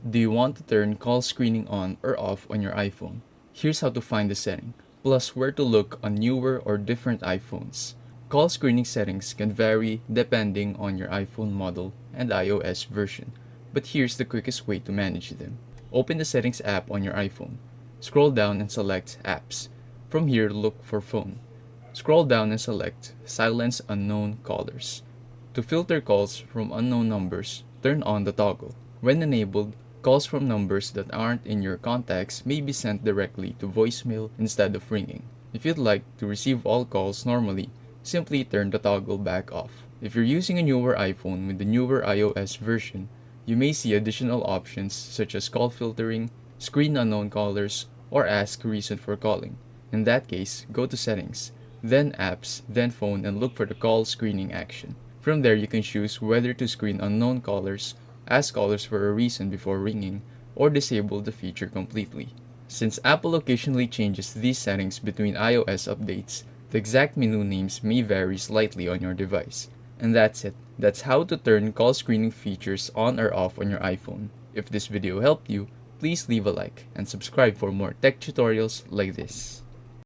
Do you want to turn call screening on or off on your iPhone? Here's how to find the setting, plus where to look on newer or different iPhones. Call screening settings can vary depending on your iPhone model and iOS version, but here's the quickest way to manage them. Open the Settings app on your iPhone. Scroll down and select Apps. From here, look for Phone. Scroll down and select Silence Unknown Callers. To filter calls from unknown numbers, turn on the toggle. When enabled, calls from numbers that aren't in your contacts may be sent directly to voicemail instead of ringing. If you'd like to receive all calls normally, simply turn the toggle back off. If you're using a newer iPhone with the newer iOS version, you may see additional options such as call filtering, screen unknown callers, or ask reason for calling. In that case, go to Settings, then Apps, then Phone, and look for the call screening action. From there, you can choose whether to screen unknown callers, ask callers for a reason before ringing, or disable the feature completely. Since Apple occasionally changes these settings between iOS updates, the exact menu names may vary slightly on your device. And that's it. That's how to turn call screening features on or off on your iPhone. If this video helped you, please leave a like and subscribe for more tech tutorials like this.